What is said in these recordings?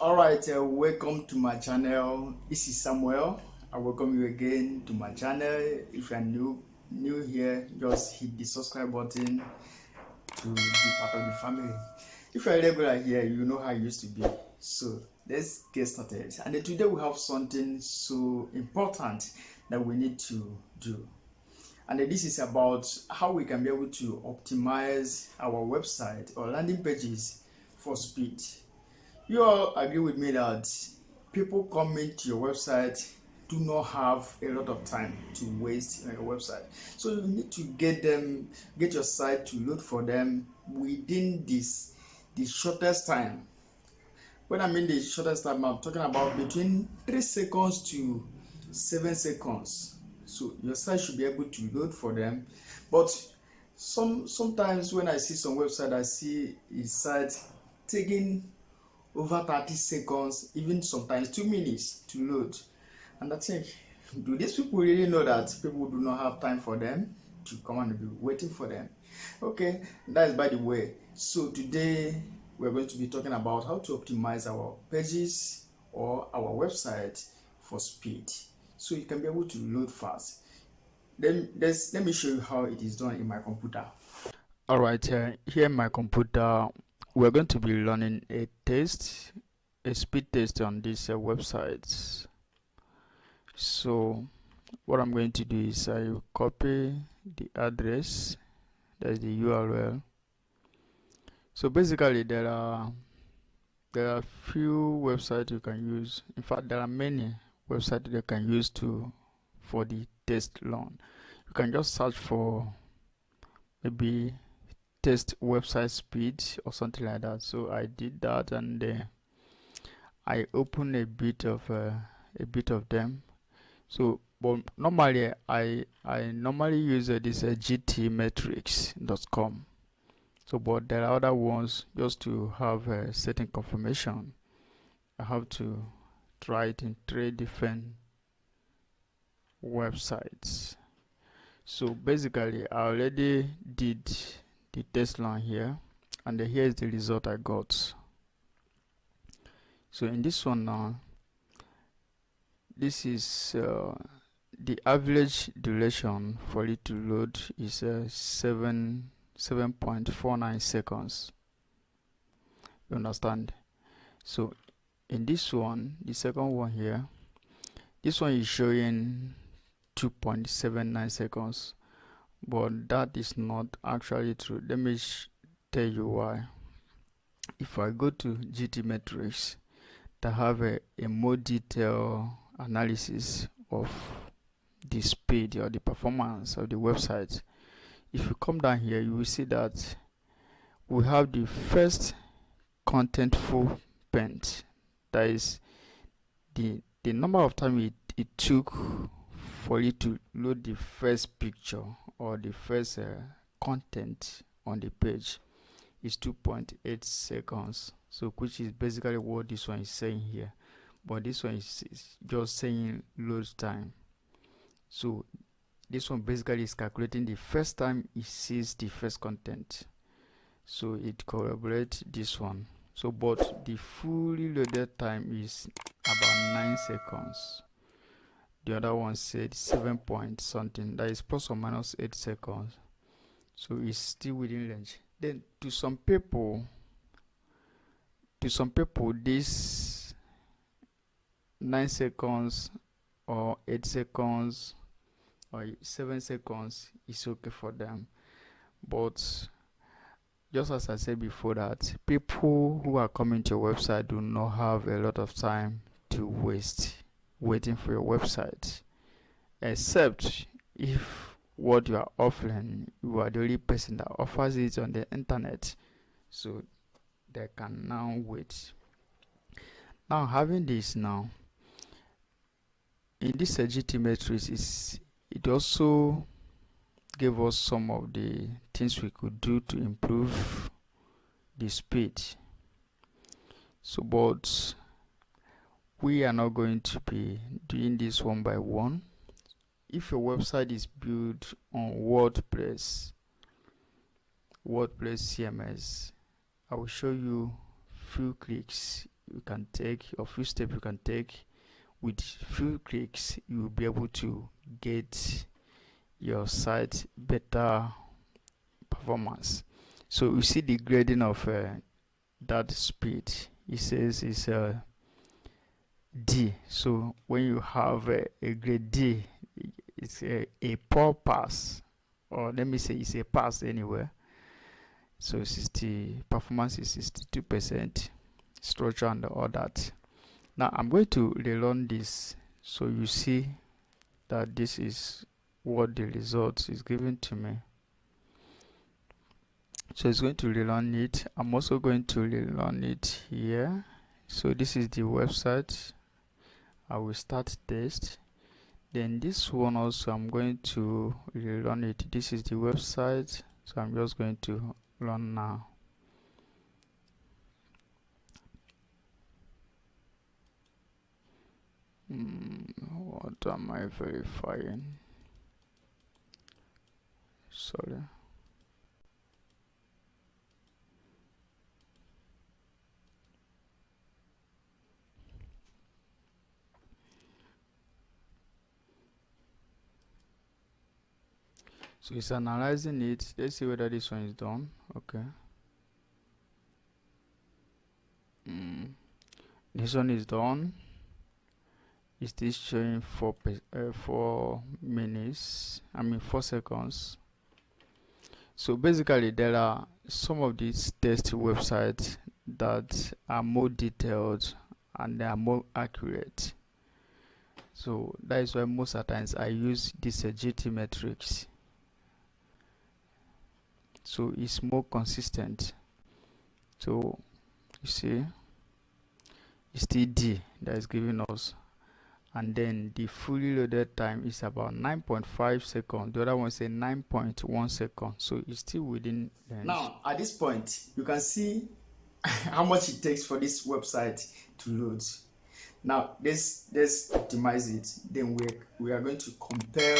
Alright, welcome to my channel. This is Samuel. I welcome you again to my channel. If you are new here, just hit the subscribe button to be part of the family. If you are regular here, you know how it used to be. So let's get started. And today we have something so important that we need to do. And this is about how we can be able to optimize our website or landing pages for speed. You all agree with me that people coming to your website do not have a lot of time to waste on your website. So you need to get your site to load for them within the shortest time. When I mean the shortest time, I'm talking about between 3 seconds to 7 seconds. So your site should be able to load for them. But sometimes when I see some website, I see a site taking over 30 seconds, even sometimes 2 minutes to load. And I think, do these people really know that people do not have time for them to come and be waiting for them? Okay, that is by the way. So today we're going to be talking about how to optimize our pages or our website for speed, so you can be able to load fast. Then let me show you how it is done in my computer. All right, here in my computer, we're going to be running a speed test on this website. So what I'm going to do is I will copy the address, that's the URL. So basically there are few websites you can use. In fact, there are many websites you can use for the test run. You can just search for maybe test website speed or something like that. So I did that, and I opened a bit of them. So but normally I normally use this gtmetrics.com. So but there are other ones. Just to have a certain confirmation, I have to try it in 3 different websites. So basically I already did the test run here, and here is the result I got. So in this one now, this is the average duration for it to load is 7.49 seconds. You understand? So in this one, the second one here, this one is showing 2.79 seconds, but that is not actually true. Let me tell you why. If I go to GT Metrics, they have a more detailed analysis of the speed or the performance of the website. If you come down here, you will see that we have the first contentful paint. That is the number of time it took for you to load the first picture or the first content on the page is 2.8 seconds. So which is basically what this one is saying here, but this one is just saying load time. So this one basically is calculating the first time it sees the first content, so it corroborates this one. So but the fully loaded time is about 9 seconds. The other one said 7 point something, that is plus or minus 8 seconds. So it's still within range. Then to some people this 9 seconds or 8 seconds or 7 seconds is okay for them. But just as I said before, that people who are coming to your website do not have a lot of time to waste waiting for your website, except if what you are offering, you are the only person that offers it on the internet, so they can now wait. Now having this now in this GT matrix, it also gave us some of the things we could do to improve the speed. So but we are not going to be doing this one by one. If your website is built on WordPress CMS, I will show you few clicks you can take, or few steps you can take. With few clicks, you will be able to get your site better performance. So you see the grading of that speed. It says it's D. So when you have a grade D, it's a poor pass, or let me say it's a pass anywhere. So 60 performance is 62%, structure and all that. Now I'm going to rerun this, so you see that this is what the result is given to me. So it's going to rerun it. I'm also going to rerun it here. So this is the website. I will start test. Then this one also I'm going to rerun it. This is the website, so I'm just going to run now. What am I verifying? Sorry. So it's analyzing it. Let's see whether this one is done. Okay. This one is done. It's still showing 4 minutes. 4 seconds. So basically, there are some of these test websites that are more detailed and they are more accurate. So that is why most of the times I use this GT metrics. So it's more consistent. So you see, it's still D that is giving us, and then the fully loaded time is about 9.5 seconds. The other one say 9.1 seconds. So it's still within range. Now at this point you can see how much it takes for this website to load. Now let's optimize it. Then we are going to compare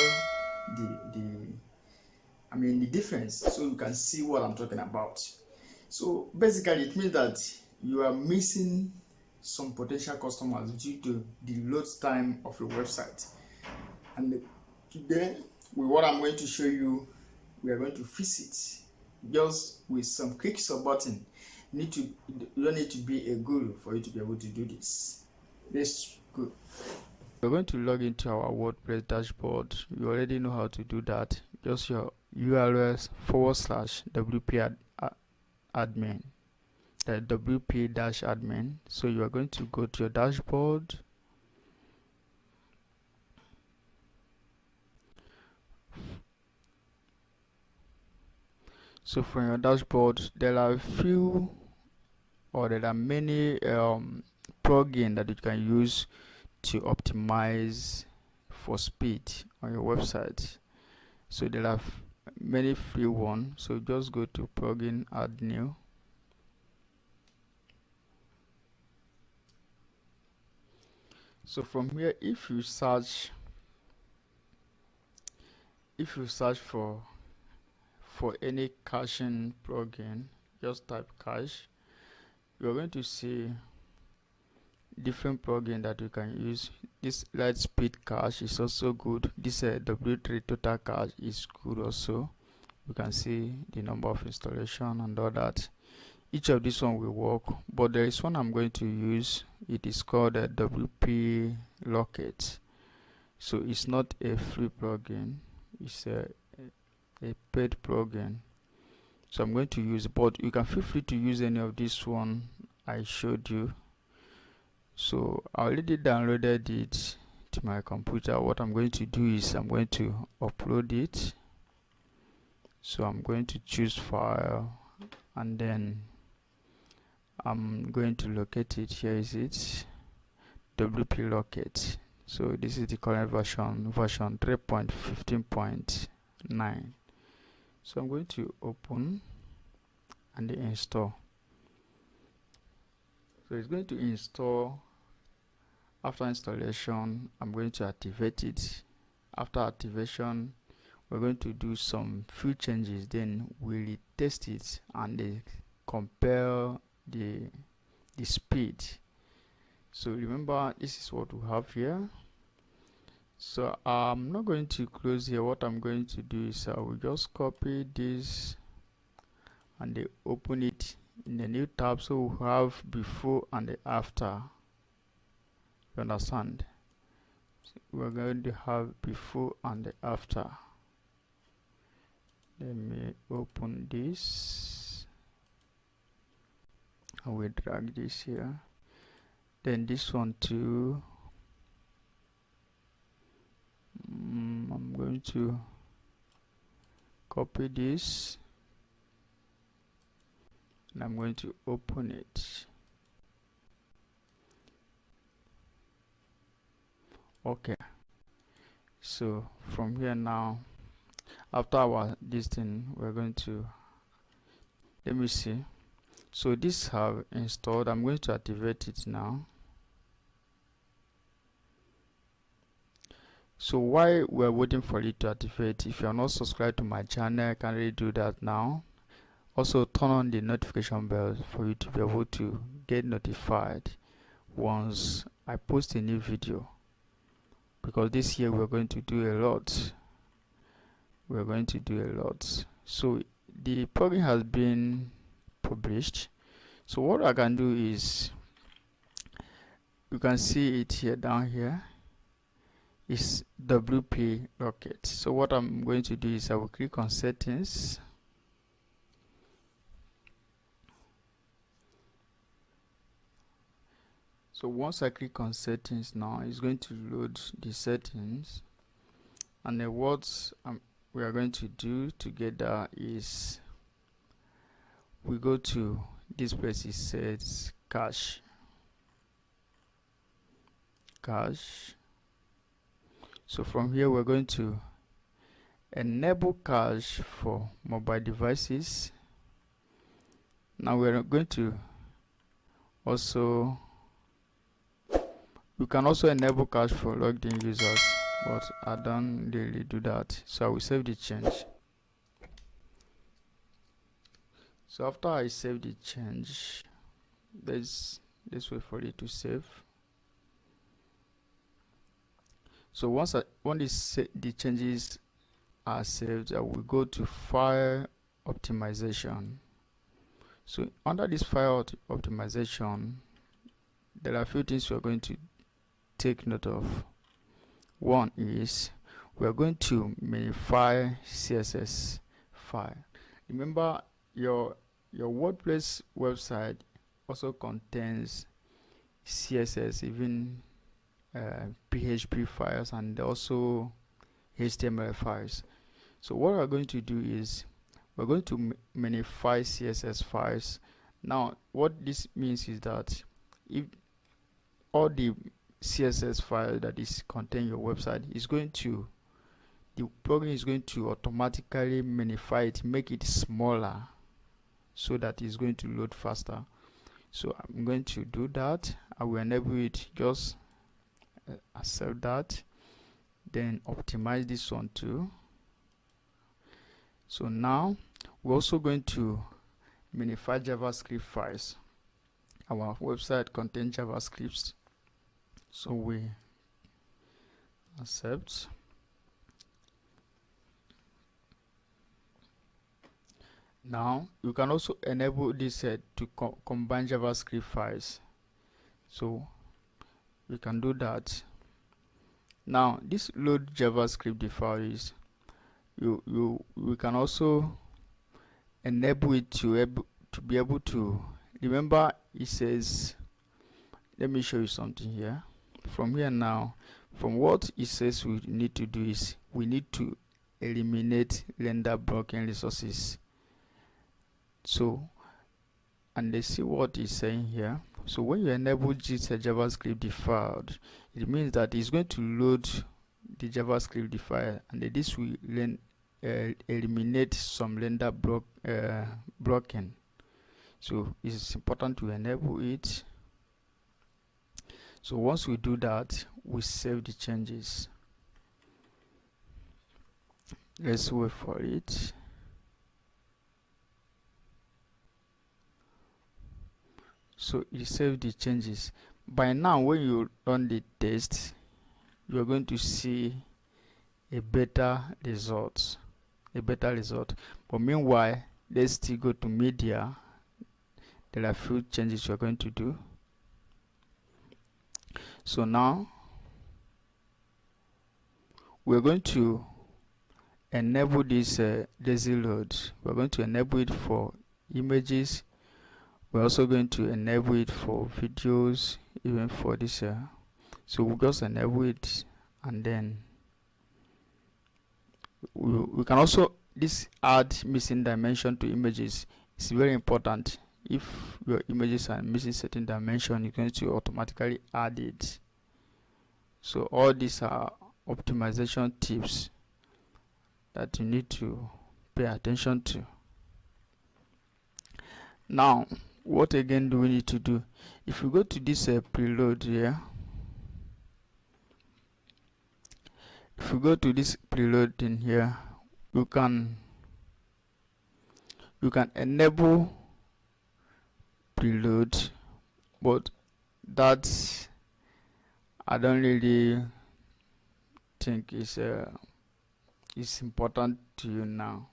the difference, so you can see what I'm talking about. So basically it means that you are missing some potential customers due to the load time of your website. And today, with what I'm going to show you, we are going to fix it just with some clicks of button. You don't need to be a guru for you to be able to do this. Let's go. We're going to log into our WordPress dashboard. You already know how to do that. Just your URL /WP admin. The WP-admin. So you are going to go to your dashboard. So from your dashboard, there are many plugins that you can use to optimize for speed on your website. So there are many free ones. So just go to plugin, add new. So from here, if you search for any caching plugin, just type cache. You're going to see different plugin that you can use. This light speed cache is also good. This W3 total cache is good also. You can see the number of installation and all that. Each of this one will work, but there is one I'm going to use. It is called WP Locket. So it's not a free plugin, it's a paid plugin. So I'm going to use, but you can feel free to use any of this one I showed you. So I already downloaded it to my computer. What I'm going to do is I'm going to upload it. So I'm going to choose file, and then I'm going to locate it. Here is it, WP Locket. So this is the current version 3.15.9. So I'm going to open and install. So it's going to install. After installation, I'm going to activate it. After activation, we're going to do some few changes. Then we'll test it and compare the speed So remember, this is what we have here. So I'm not going to close here. What I'm going to do is I will just copy this and they open it in a new tab, so we have before and the after. You understand? So we're going to have before and the after. Let me open this. I will drag this here. Then this one too. I'm going to copy this and I'm going to open it. Okay, so from here now, after our this thing, we're going to, let me see. So this have installed. I'm going to activate it now. So while we're waiting for it to activate, if you're not subscribed to my channel, you can really do that now. Also turn on the notification bell for you to be able to get notified once I post a new video, because this year we're going to do a lot. So the plugin has been published. So what I can do is, you can see it here, down here is WP Rocket. So what I'm going to do is I will click on settings. So once I click on settings now, it's going to load the settings, and then what we are going to do together is we go to this place. It says cache. So from here we're going to enable cache for mobile devices. Now we're going to also, we can also enable cache for logged in users, but I don't really do that, so I will save the change. So after I save the change, let's wait for it to save. So once the changes are saved, I will go to file optimization. So under this file optimization, there are a few things we are going to take note of. One is we are going to minify CSS file. Remember, your WordPress website also contains CSS, even PHP files, and also HTML files. So what we're going to do is we're going to minify CSS files. Now what this means is that if all the CSS file that is contain your website is going to, the plugin is going to automatically minify it, make it smaller, so that it's going to load faster. So I'm going to do that. I will enable it. Just accept that, then optimize this one too. So now we're also going to minify JavaScript files. Our website contains JavaScript, so we accept. Now you can also enable this to combine JavaScript files, so we can do that. Now this load JavaScript files, we can also enable it to be able to, remember it says, let me show you something here. From here now, from what it says we need to do is we need to eliminate render blocking resources. So, and let's see what it's saying here. So when you enable this JavaScript default, it means that it's going to load the JavaScript file, and this will eliminate some render blocking. So it's important to enable it. So once we do that, we save the changes. Let's wait for it. So it saved the changes, By now, when you run the test, you're going to see a better result. But meanwhile, let's still go to media. There are a few changes we're going to do. So now we're going to enable this lazy load. We're going to enable it for images. We're also going to enable it for videos, even for this. So we'll just enable it, and then we can also this add missing dimension to images. It's very important. If your images are missing certain dimension, you're going to automatically add it. So all these are optimization tips that you need to pay attention to. Now, what again do we need to do? If you go to this preload here, if you go to this preload in here, you can enable preload, but that's I don't really think is important to you now.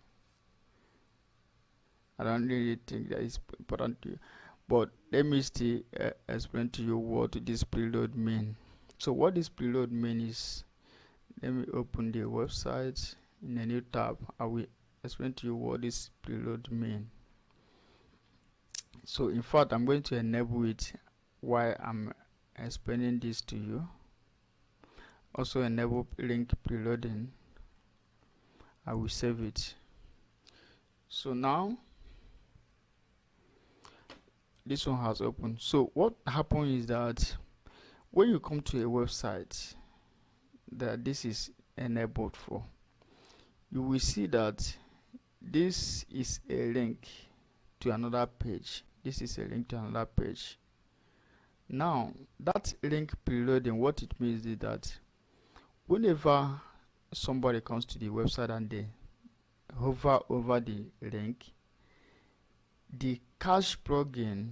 I don't really think that is important to you, but let me still explain to you what this preload mean. So what this preload mean is, let me open the website in a new tab. I will explain to you what this preload mean. So in fact, I'm going to enable it while I'm explaining this to you. Also enable link preloading. I will save it. So now this one has opened. So what happens is that when you come to a website that this is enabled for, you will see that this is a link to another page. This is a link to another page. Now that link preloading, what it means is that whenever somebody comes to the website and they hover over the link, the cache plugin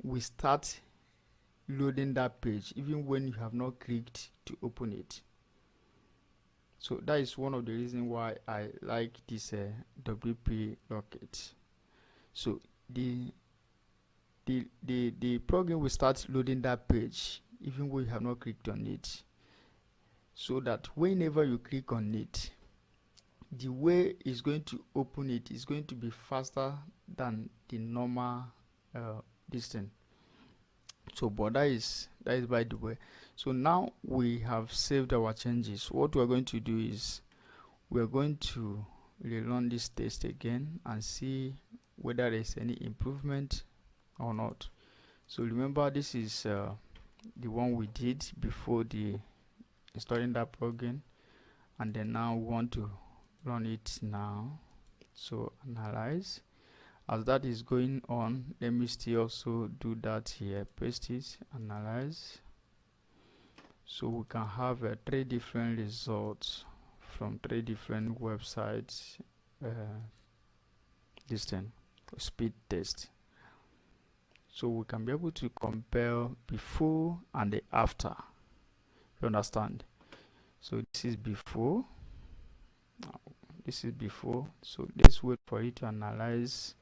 will start loading that page even when you have not clicked to open it. So that is one of the reasons why I like this WP Rocket. So the plugin will start loading that page even when you have not clicked on it, so that whenever you click on it, the way it's going to open it is going to be faster than the normal distance. So but that is by the way. So now we have saved our changes. What we are going to do is we are going to rerun this test again and see whether there is any improvement or not. So remember, this is the one we did before the installing that plugin, and then now we want to run it now. So analyze. As that is going on, let me still also do that here. Paste it, analyze. So we can have 3 different results from 3 different websites. This thing, speed test. So we can be able to compare before and the after. You understand? So this is before. This is before. So let's wait for it to analyze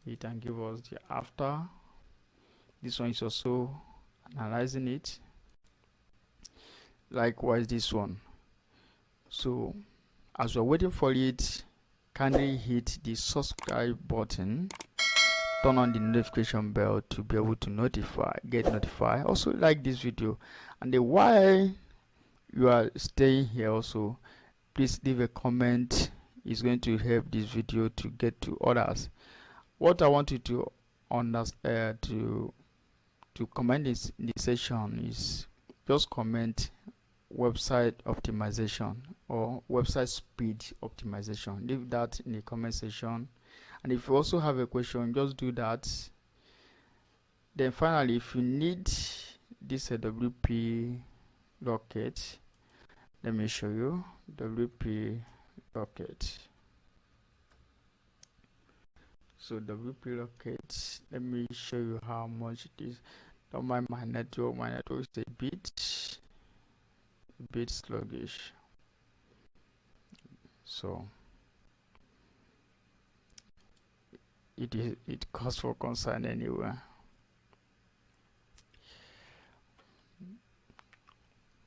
it and give us the after. This one is also analyzing it. Likewise this one. So as we're waiting for it, kindly hit the subscribe button, turn on the notification bell to be able to get notified. Also like this video, and then while you are staying here, also please leave a comment. It's going to help this video to get to others. What I want you to understand to comment in this session is just comment website optimization or website speed optimization. Leave that in the comment section, and if you also have a question, just do that. Then finally, if you need this WP Rocket, let me show you WP Rocket. So WP Rocket, let me show you how much it is. Don't mind my network. My network is a bit sluggish. So it calls for concern anyway.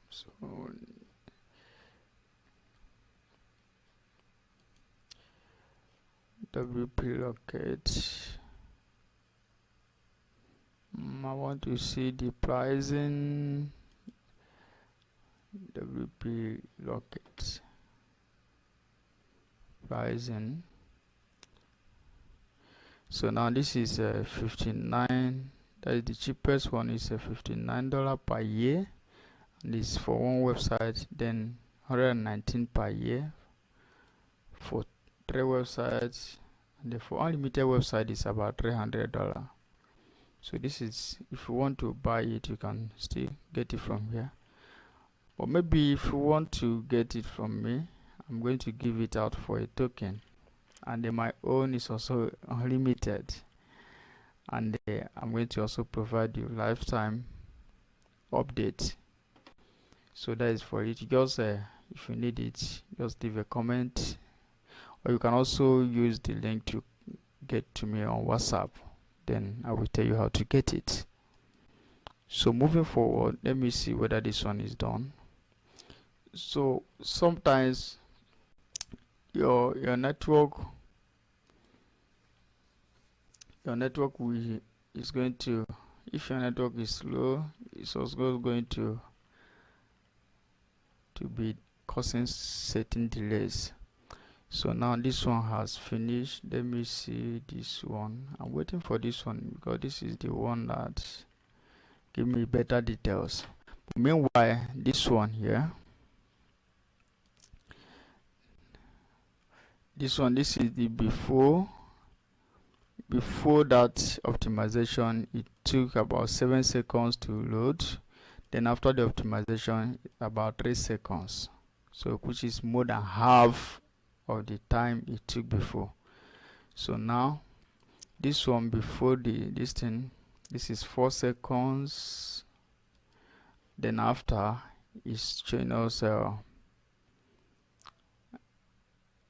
So WP locate. I want to see the pricing. WP locate pricing. So now this is 59. That is the cheapest one. Is $59 per year. And this for one website. Then 119 per year for 3 websites. And for unlimited website is about $300. So this is, if you want to buy it, you can still get it from here. Or maybe if you want to get it from me, I'm going to give it out for a token. And then my own is also unlimited. And I'm going to also provide you lifetime update. So that is for it. Just if you need it, just leave a comment. Or you can also use the link to get to me on WhatsApp. Then I will tell you how to get it. So moving forward, let me see whether this one is done. So sometimes your network is going to, if your network is slow, it's also going to be causing certain delays. So now this one has finished. Let me see this one. I'm waiting for this one because this is the one that give me better details. But meanwhile, this one here, this is the before that optimization. It took about 7 seconds to load. Then after the optimization, about 3 seconds. So which is more than half of the time it took before. So now this one before this is 4 seconds. Then after is showing us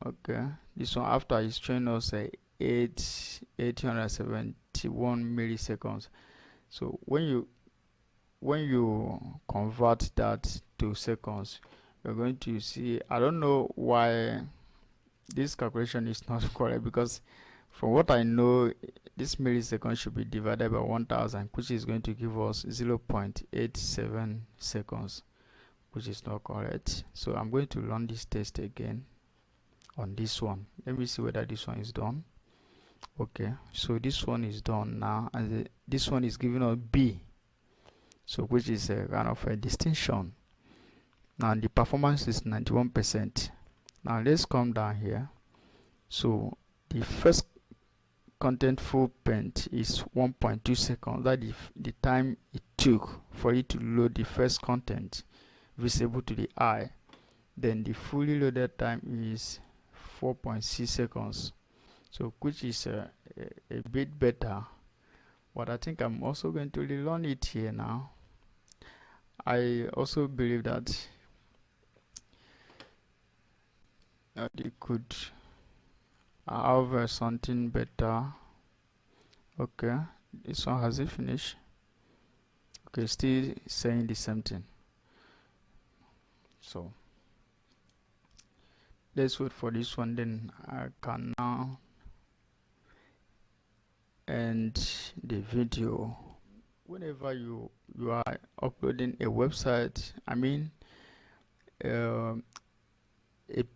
okay, this one after is showing us 871 milliseconds. So when you convert that to seconds, you're going to see, I don't know why this calculation is not correct, because from what I know, this millisecond should be divided by 1000, which is going to give us 0.87 seconds, which is not correct. So I'm going to run this test again on this one. Let me see whether this one is done. Okay, so this one is done now, and this one is giving us B, so which is a kind of a distinction. Now the performance is 91%. Now let's come down here. So the first contentful paint is 1.2 seconds. That is the time it took for it to load the first content visible to the eye. Then the fully loaded time is 4.6 seconds. So which is a bit better. But I think I'm also going to relearn it here now. I also believe that they could have something better. Okay, this one, has it finished? Okay, still saying the same thing. So let's wait for this one, then I can now end the video. Whenever you are uploading a website, I mean a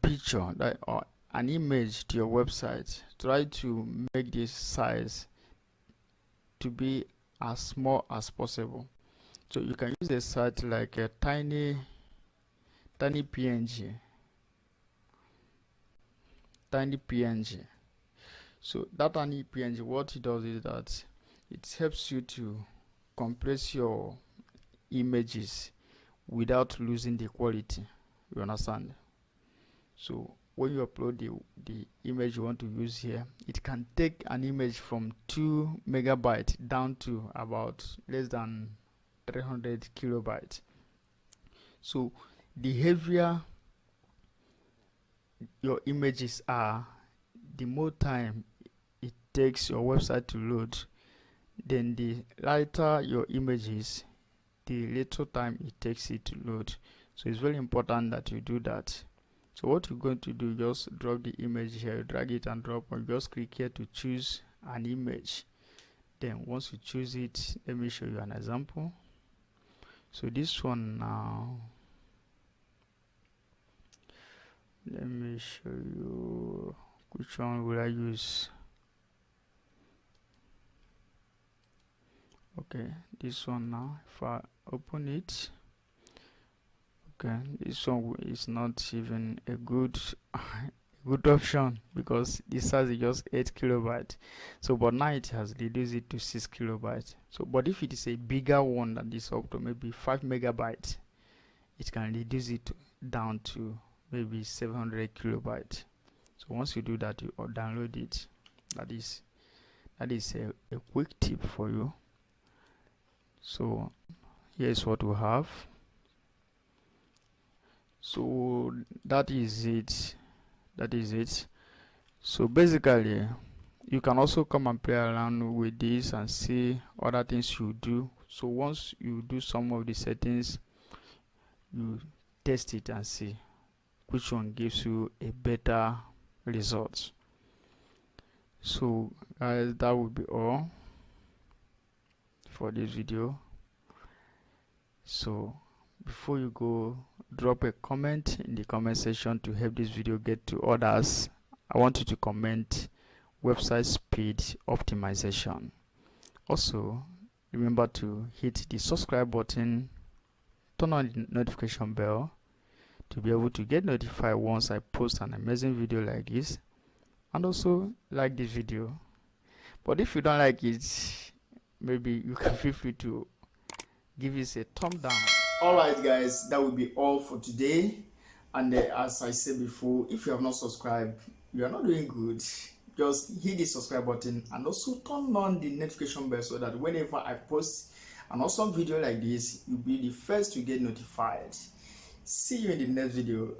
picture that or an image to your website, try to make this size to be as small as possible. So you can use a site like a tiny PNG. So that tiny PNG, what it does is that it helps you to compress your images without losing the quality. You understand? So when you upload the image you want to use here, it can take an image from 2 megabytes down to about less than 300 kilobytes. So the heavier your images are, the more time it takes your website to load. Then the lighter your images, the little time it takes it to load. So it's very important that you do that. So what you're going to do, just drop the image here, drag it and drop, or just click here to choose an image. Then once you choose it, let me show you an example. So this one now, let me show you which one will I use. Okay, this one now, if I open it, okay, this one is not even a good good option because this size is just 8 kilobytes. So but now it has reduced it to 6 kilobytes. So but if it is a bigger one that is up to maybe 5 megabytes, it can reduce it down to maybe 700 kilobytes. So once you do that, you download it. That is a quick tip for you. So here's what we have. So that is it. So basically you can also come and play around with this and see other things you do. So once you do some of the settings, you test it and see which one gives you a better result. So guys, that would be all for this video. So before you go, drop a comment in the comment section to help this video get to others. I want you to comment website speed optimization. Also remember to hit the subscribe button, turn on the notification bell to be able to get notified once I post an amazing video like this, and also like this video. But if you don't like it, maybe you can feel free to give it a thumb down. Alright guys, that will be all for today. And as I said before, if you have not subscribed, you are not doing good. Just hit the subscribe button and also turn on the notification bell so that whenever I post an awesome video like this, you'll be the first to get notified. See you in the next video.